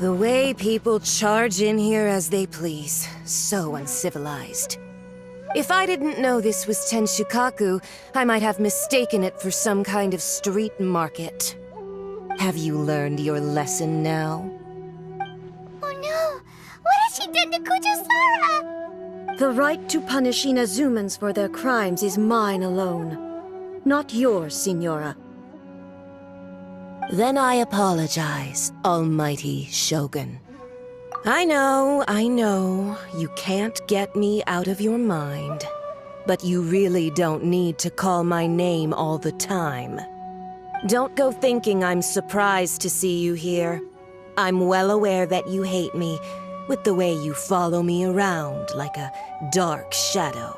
The way people charge in here as they please. So uncivilized. If I didn't know this was Tenshukaku, I might have mistaken it for some kind of street market. Have you learned your lesson now? Oh no! What has she done to Kujusara? The right to punish Inazumans for their crimes is mine alone. Not yours, Signora. Then I apologize, Almighty Shogun. I know, you can't get me out of your mind. But you really don't need to call my name all the time. Don't go thinking I'm surprised to see you here. I'm well aware that you hate me, with the way you follow me around like a dark shadow.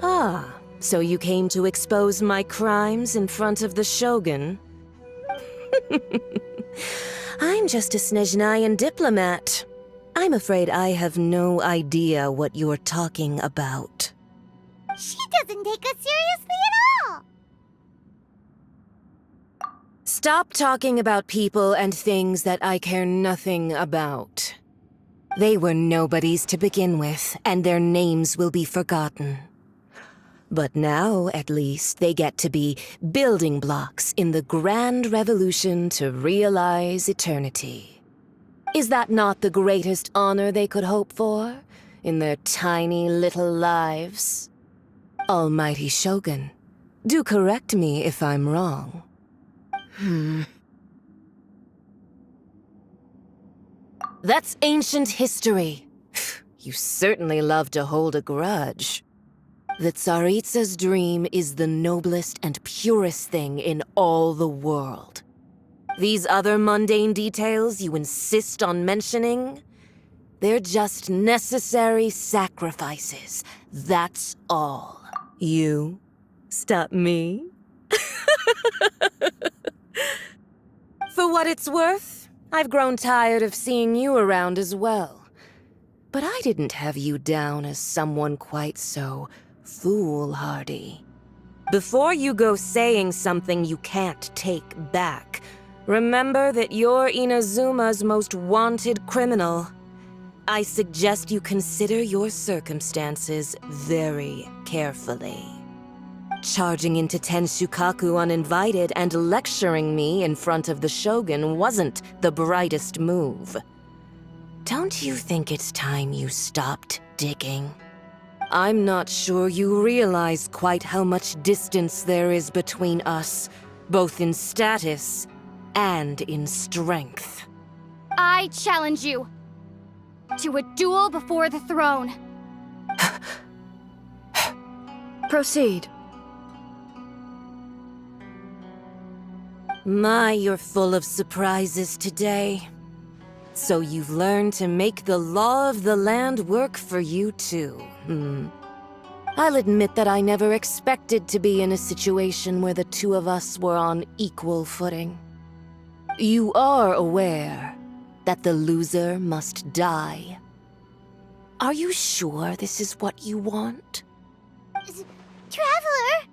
Ah, so you came to expose my crimes in front of the Shogun? I'm just a Snezhnayan diplomat. I'm afraid I have no idea what you're talking about. She doesn't take us seriously at all! Stop talking about people and things that I care nothing about. They were nobodies to begin with, and their names will be forgotten. But now, at least, they get to be building blocks in the grand revolution to realize eternity. Is that not the greatest honor they could hope for in their tiny little lives? Almighty Shogun, do correct me if I'm wrong. That's ancient history. You certainly love to hold a grudge. The Tsaritsa's dream is the noblest and purest thing in all the world. These other mundane details you insist on mentioning, they're just necessary sacrifices. That's all. You stop me? For what it's worth, I've grown tired of seeing you around as well. But I didn't have you down as someone quite so foolhardy. Before you go saying something you can't take back, remember that you're Inazuma's most wanted criminal. I suggest you consider your circumstances very carefully. Charging into Tenshukaku uninvited and lecturing me in front of the Shogun wasn't the brightest move. Don't you think it's time you stopped digging? I'm not sure you realize quite how much distance there is between us, both in status and in strength. I challenge you to a duel before the throne. Proceed. My, you're full of surprises today. So you've learned to make the law of the land work for you too, I'll admit that I never expected to be in a situation where the two of us were on equal footing. You are aware that the loser must die. Are you sure this is what you want? Traveler!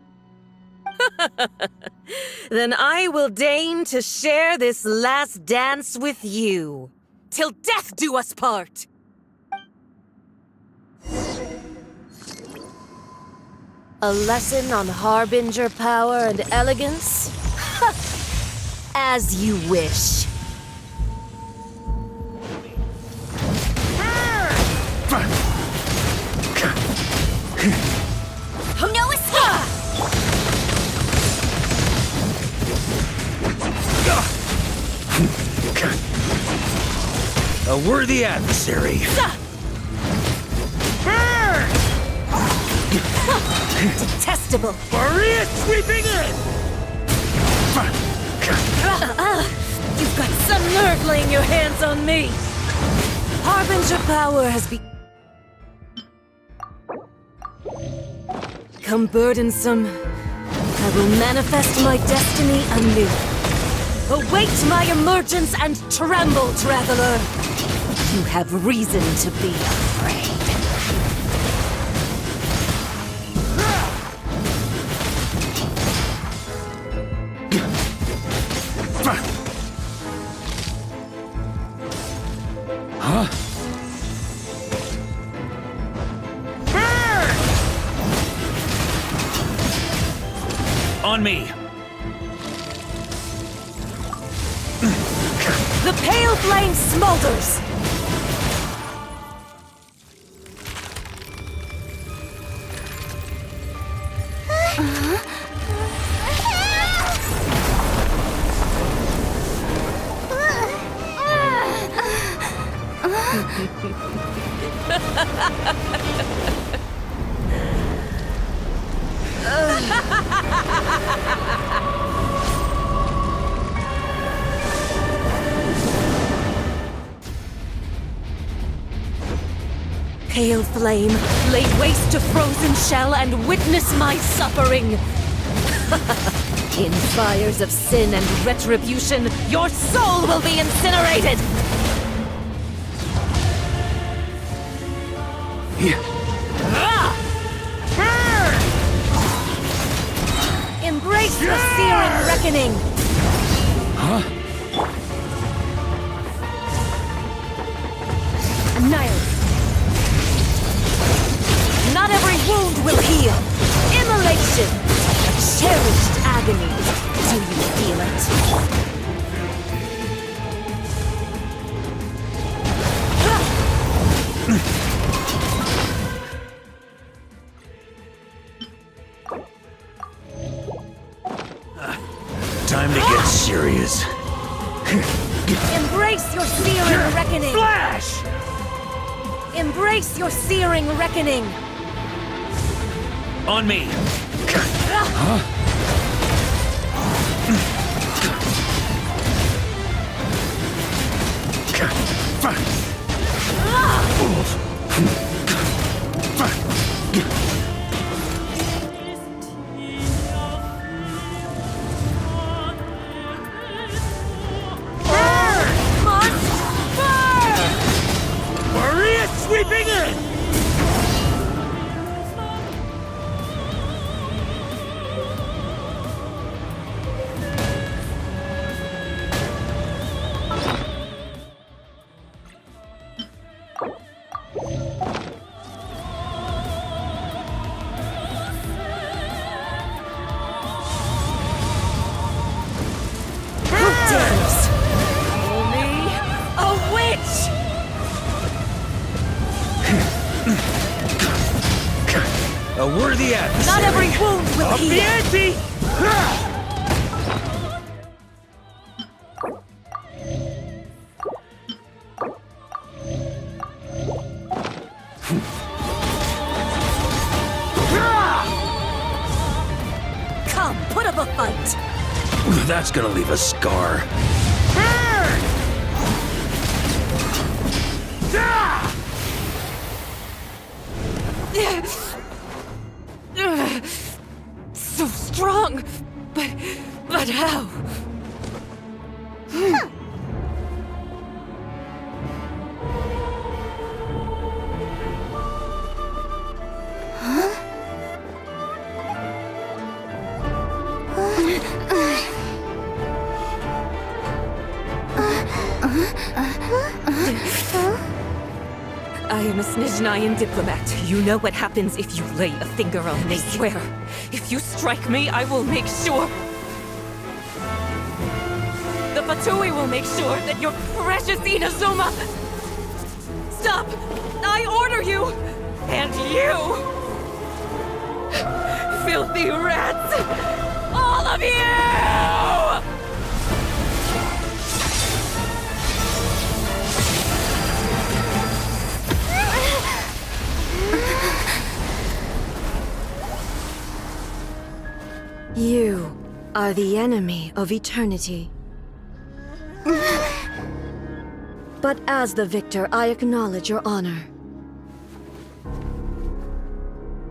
Then I will deign to share this last dance with you. Till death do us part! A lesson on harbinger power and elegance? As you wish. No escape! A worthy adversary. Detestable! Maria sweeping in! You've got some nerve laying your hands on me! Harbinger power has become burdensome. I will manifest my destiny anew. Await my emergence and tremble, traveler! You have reason to be afraid. On me! The pale flame smolders! Pale flame, lay waste to frozen shell and witness my suffering! In fires of sin and retribution, your soul will be incinerated! Embrace the searing reckoning! Annihilate! Not every wound will heal! Immolation! A cherished agony! Do you feel it? Time to get serious. Embrace your searing reckoning! Flash! Embrace your searing reckoning! On me! Maria sweeping in! A worthy adversary. Not every wound will Up the heal! ante! Come, put up a fight! That's gonna leave a scar. So strong, but how? I am a Snezhnayan diplomat. You know what happens if you lay a finger on me. I swear, if you strike me, I will make sure... The Fatui will make sure that your precious Inazuma... Stop! I order you! And you! Filthy rats! All of you! You are the enemy of eternity. But as the victor, I acknowledge your honor.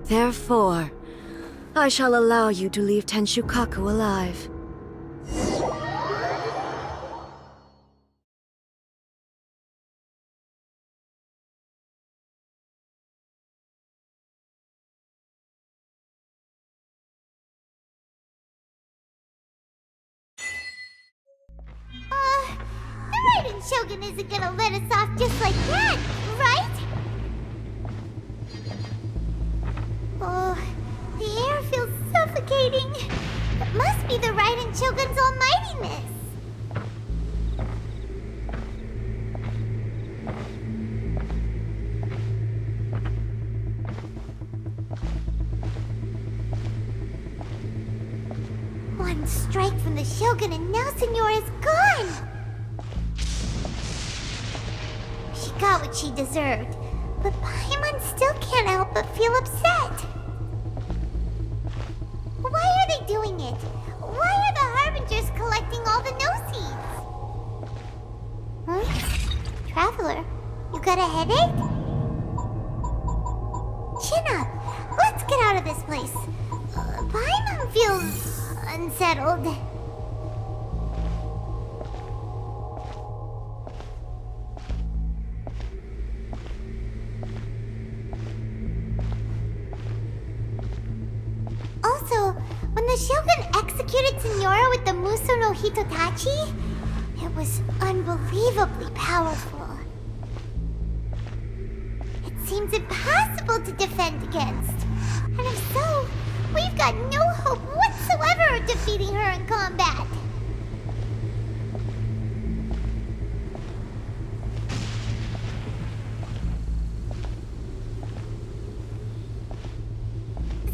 Therefore, I shall allow you to leave Tenshukaku alive. The Raiden Shogun isn't gonna let us off just like that, right? Oh, the air feels suffocating. be the Raiden Shogun's almightiness. One strike from the Shogun and now Senora is gone! She got what she deserved, but Paimon still can't help but feel upset. Why are they doing it? Why are the Harbingers collecting all the no-seeds? Huh? Traveler, you got a headache? Chin up! Let's get out of this place. Paimon feels unsettled. Also, when the Shogun executed Senora with the Muso no Hitotachi, it was unbelievably powerful. It seems impossible to defend against. And if so, we've got no hope whatsoever of defeating her in combat.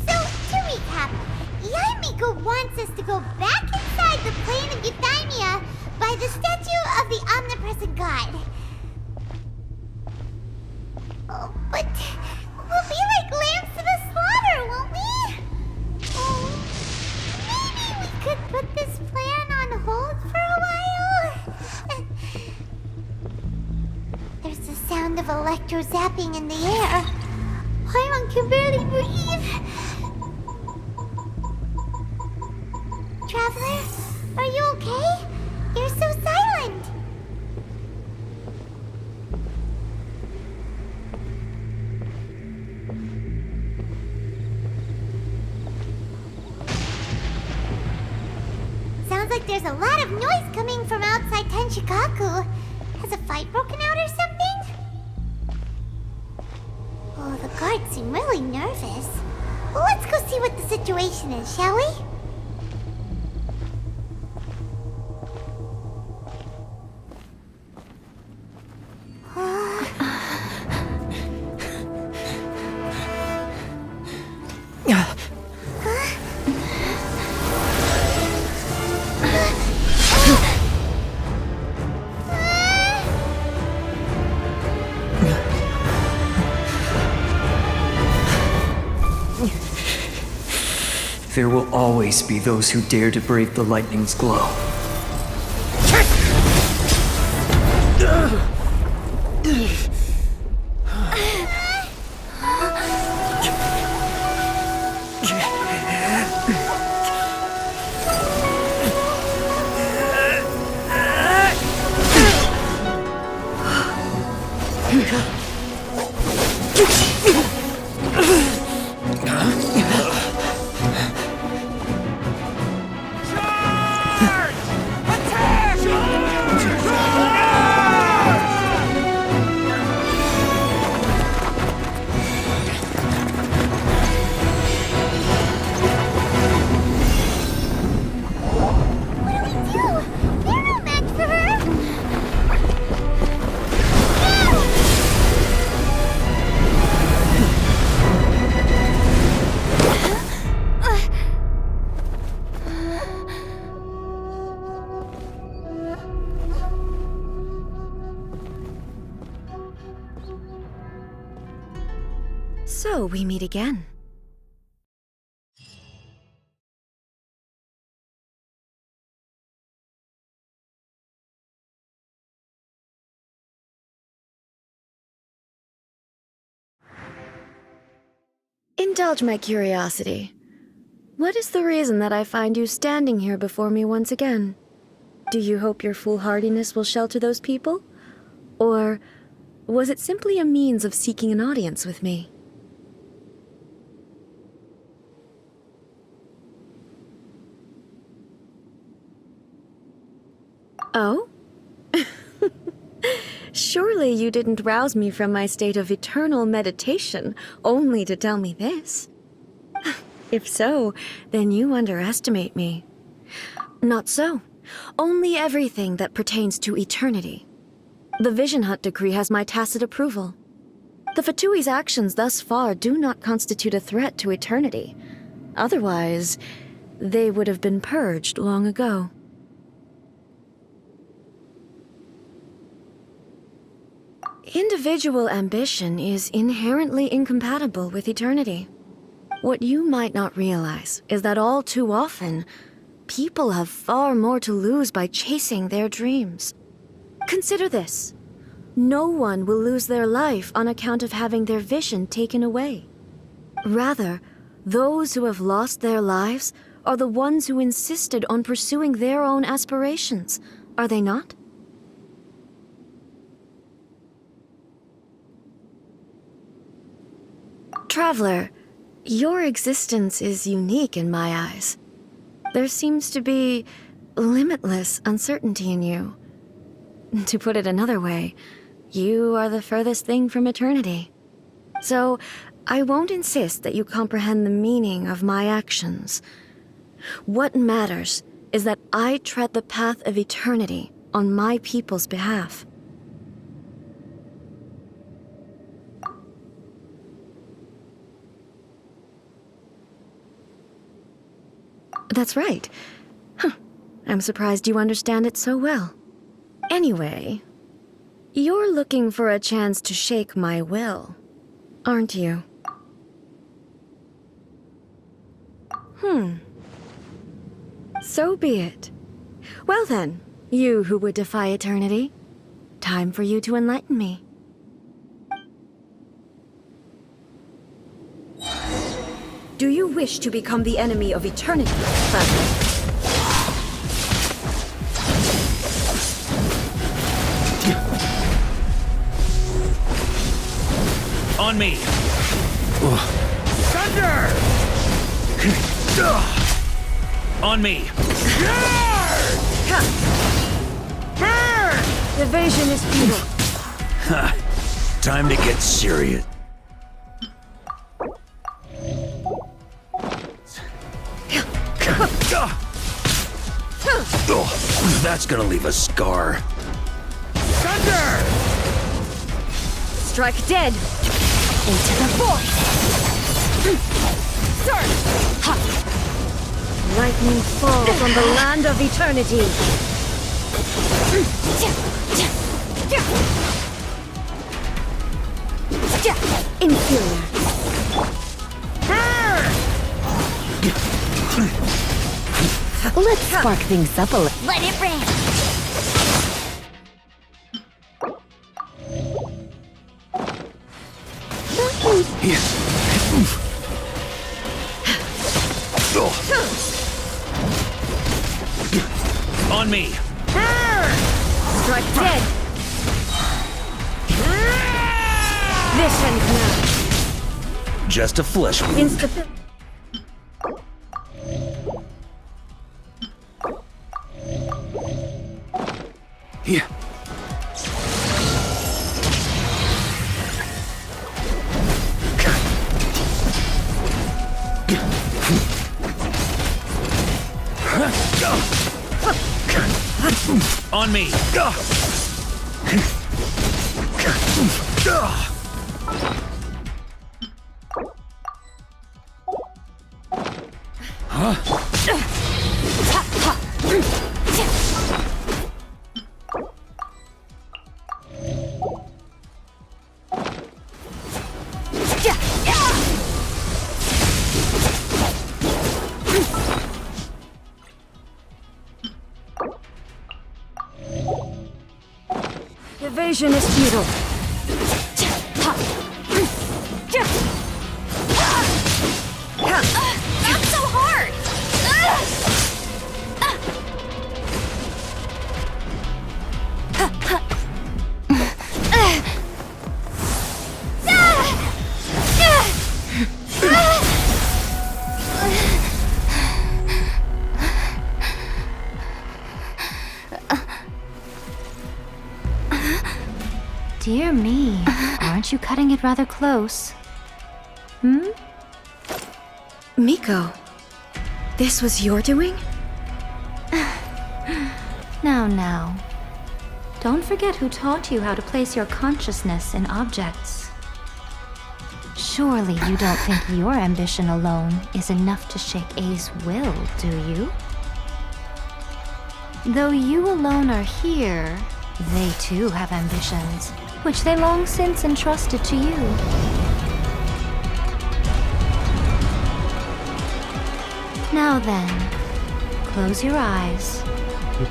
So, to recap, Yaimiko wants us to go back inside the plane of Euthymia by the statue of the omnipresent god. Oh, but we'll be like lambs to the slaughter, won't we? Oh, maybe we could put this plan on hold for a while? There's the sound of electro zapping in the air. Paimon can barely breathe. Traveler, are you okay? You're so silent. Sounds like there's a lot of noise coming from outside Tenshikaku. Has a fight broken out or something? Oh, the guards seem really nervous. Well, let's go see what the situation is, shall we? There will always be those who dare to brave the lightning's glow. So we meet again. Indulge my curiosity. What is the reason that I find you standing here before me once again? Do you hope your foolhardiness will shelter those people? Or was it simply a means of seeking an audience with me? Oh? Surely you didn't rouse me from my state of eternal meditation only to tell me this. If so, then you underestimate me. Not so. Only everything that pertains to eternity. The Vision Hunt decree has my tacit approval. The Fatui's actions thus far do not constitute a threat to eternity. Otherwise, they would have been purged long ago. Individual ambition is inherently incompatible with eternity. What you might not realize is that all too often, people have far more to lose by chasing their dreams. Consider this. No one will lose their life on account of having their vision taken away. Rather, those who have lost their lives are the ones who insisted on pursuing their own aspirations, are they not? Traveler, your existence is unique in my eyes. There seems to be limitless uncertainty in you. To put it another way, you are the furthest thing from eternity. So, I won't insist that you comprehend the meaning of my actions. What matters is that I tread the path of eternity on my people's behalf. That's right. Huh. I'm surprised you understand it so well. Anyway, you're looking for a chance to shake my will, aren't you? So be it. Well then, you who would defy eternity, time for you to enlighten me. Do you wish to become the enemy of eternity, Father? On me! Thunder! On me! Burn! Evasion is futile. Time to get serious. That's gonna leave a scar. Thunder! Strike dead! Into the void! Surge! Lightning falls from the land of eternity! Inferior! Let's spark things up a little. Let it rain. On me! Strike dead! Vision command! Just a flesh wound. Insta- Yeah. On me! Evasion is futile. Not so hard! Dear me, aren't you cutting it rather close? Miko, this was your doing? Now. Don't forget who taught you how to place your consciousness in objects. Surely you don't think your ambition alone is enough to shake A's will, do you? Though you alone are here, they too have ambitions, which they long since entrusted to you. Now then, close your eyes. We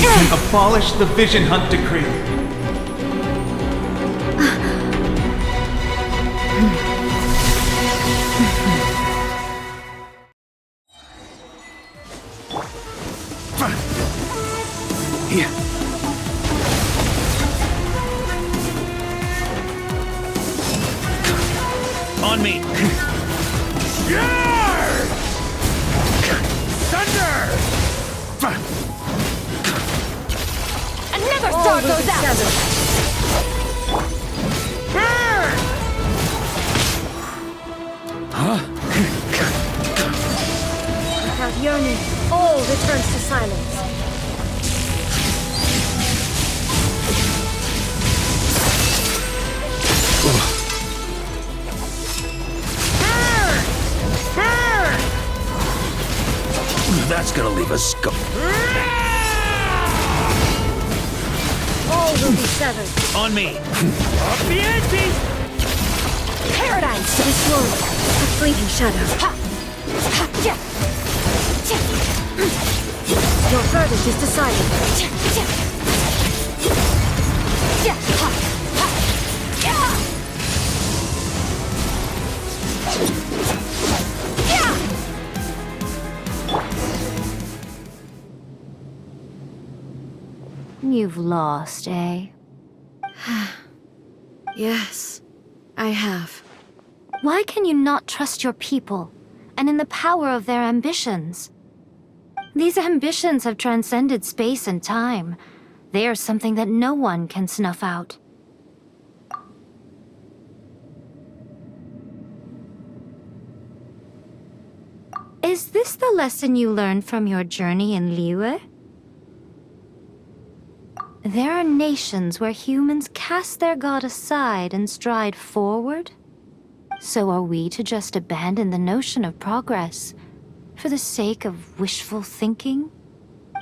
can abolish the Vision Hunt Decree. Here. On me. Thunder! Another star goes out! Without yearning, all returns to silence. That's gonna leave a scar. All will be severed. On me. Up the ante! Paradise to this world. A fleeting shadow. Your verdict is decided. You've lost, eh? Yes, I have. Why can you not trust your people, and in the power of their ambitions? These ambitions have transcended space and time. They are something that no one can snuff out. Is this the lesson you learned from your journey in Liyue? There are nations where humans cast their god aside and stride forward. So are we to just abandon the notion of progress for the sake of wishful thinking?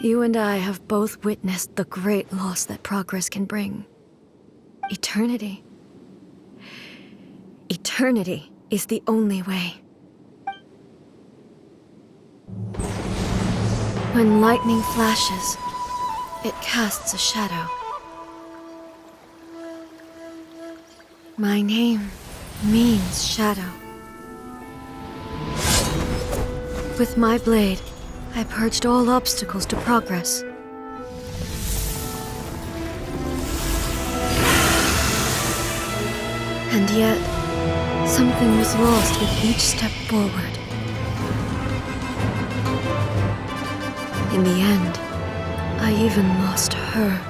You and I have both witnessed the great loss that progress can bring. Eternity. Eternity is the only way. When lightning flashes, it casts a shadow. My name means shadow. With my blade, I purged all obstacles to progress. And yet, something was lost with each step forward. In the end, I even lost her.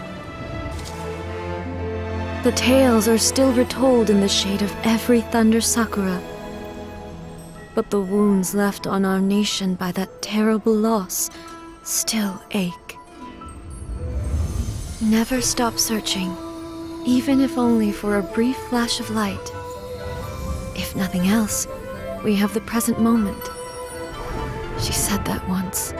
The tales are still retold in the shade of every thunder sakura. But the wounds left on our nation by that terrible loss still ache. Never stop searching, even if only for a brief flash of light. If nothing else, we have the present moment. She said that once.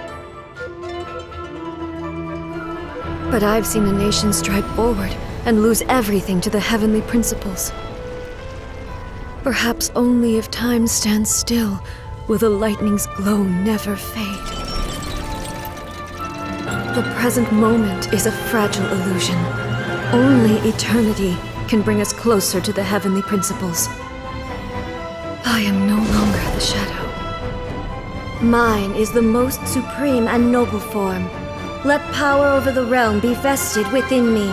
But I've seen a nation stride forward and lose everything to the heavenly principles. Perhaps only if time stands still will the lightning's glow never fade. The present moment is a fragile illusion. Only eternity can bring us closer to the heavenly principles. I am no longer the shadow. Mine is the most supreme and noble form. Let power over the realm be vested within me.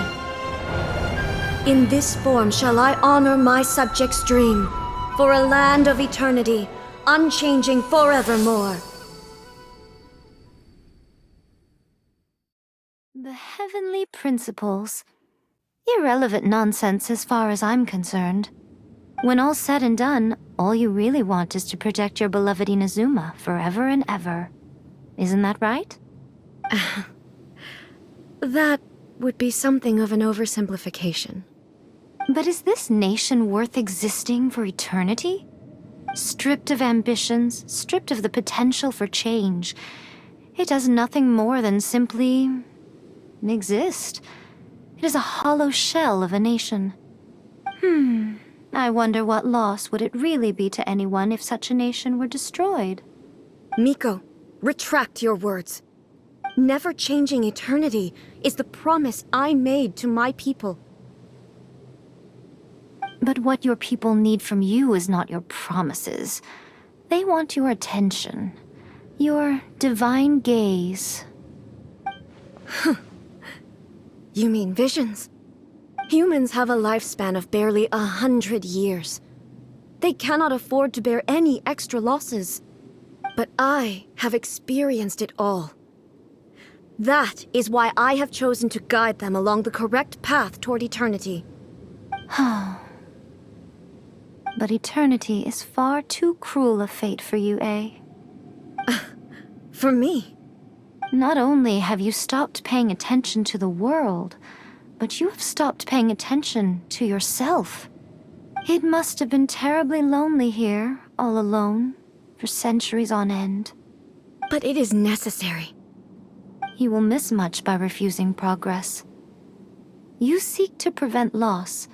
In this form shall I honor my subjects' dream, for a land of eternity, unchanging forevermore. The heavenly principles. Irrelevant nonsense as far as I'm concerned. When all's said and done, all you really want is to protect your beloved Inazuma forever and ever. Isn't that right? That would be something of an oversimplification. But is this nation worth existing for eternity? Stripped of ambitions, stripped of the potential for change, it does nothing more than simply exist. It is a hollow shell of a nation. I wonder what loss would it really be to anyone if such a nation were destroyed? Miko, retract your words. Never changing eternity is the promise I made to my people. But what your people need from you is not your promises. They want your attention. Your divine gaze. You mean visions? Humans have a lifespan of barely 100 years. They cannot afford to bear any extra losses. But I have experienced it all. That is why I have chosen to guide them along the correct path toward eternity. But eternity is far too cruel a fate for you, eh? For me? Not only have you stopped paying attention to the world, but you have stopped paying attention to yourself. It must have been terribly lonely here, all alone, for centuries on end. But it is necessary. You will miss much by refusing progress. You seek to prevent loss,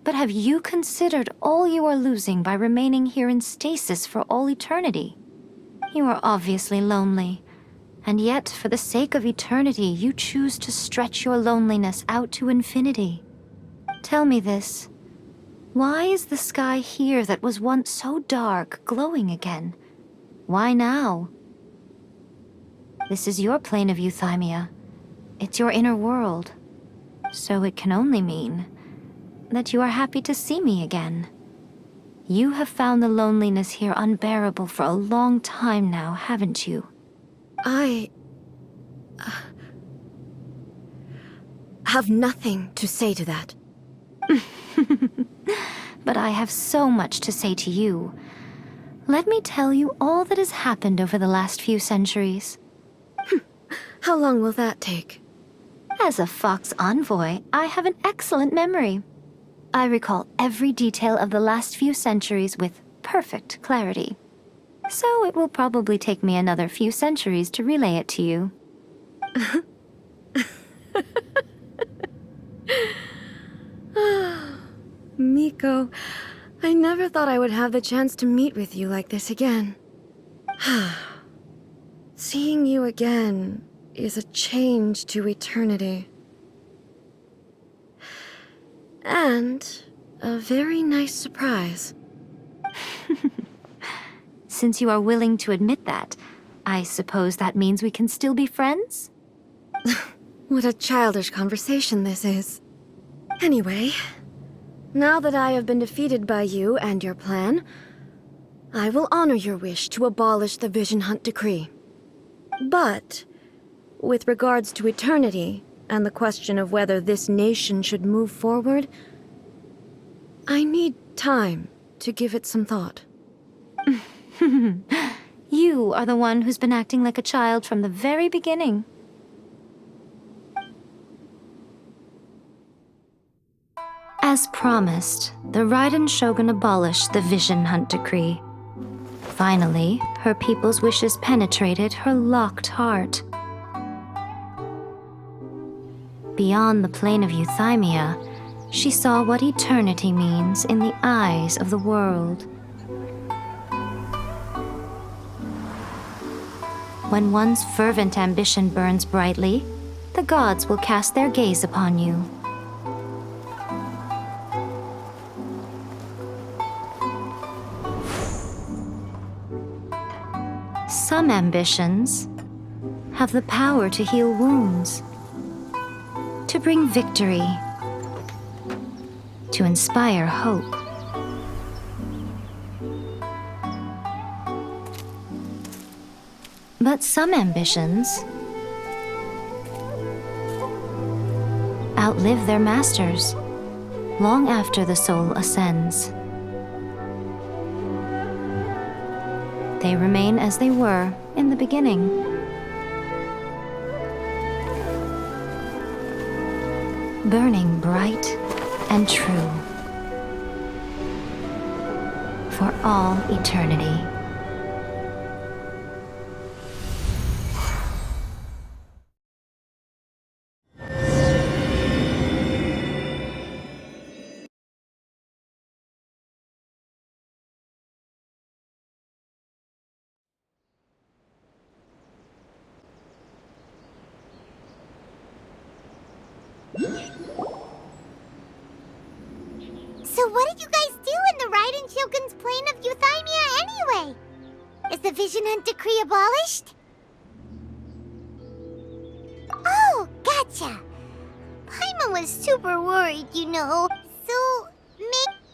but have you considered all you are losing by remaining here in stasis for all eternity? You are obviously lonely. And yet, for the sake of eternity, you choose to stretch your loneliness out to infinity. Tell me this. Why is the sky here that was once so dark glowing again? Why now? This is your plane of euthymia. It's your inner world. So it can only mean that you are happy to see me again. You have found the loneliness here unbearable for a long time now, haven't you? I have nothing to say to that. But I have so much to say to you. Let me tell you all that has happened over the last few centuries. How long will that take? As a Fox envoy, I have an excellent memory. I recall every detail of the last few centuries with perfect clarity. So it will probably take me another few centuries to relay it to you. Miko, I never thought I would have the chance to meet with you like this again. Seeing you again is a change to eternity. And a very nice surprise. Since you are willing to admit that, I suppose that means we can still be friends? What a childish conversation this is. Anyway, now that I have been defeated by you and your plan, I will honor your wish to abolish the Vision Hunt Decree. But, with regards to eternity and the question of whether this nation should move forward, I need time to give it some thought. You are the one who's been acting like a child from the very beginning. As promised, the Raiden Shogun abolished the Vision Hunt Decree. Finally, her people's wishes penetrated her locked heart. Beyond the plane of euthymia, she saw what eternity means in the eyes of the world. When one's fervent ambition burns brightly, the gods will cast their gaze upon you. Some ambitions have the power to heal wounds, to bring victory, to inspire hope. But some ambitions outlive their masters long after the soul ascends. They remain as they were in the beginning. Burning bright and true for all eternity. So what did you guys do in the Raiden Shogun's plane of Euthymia anyway? Is the Vision Hunt decree abolished? Oh, gotcha. Paimon was super worried, you know. So, maybe...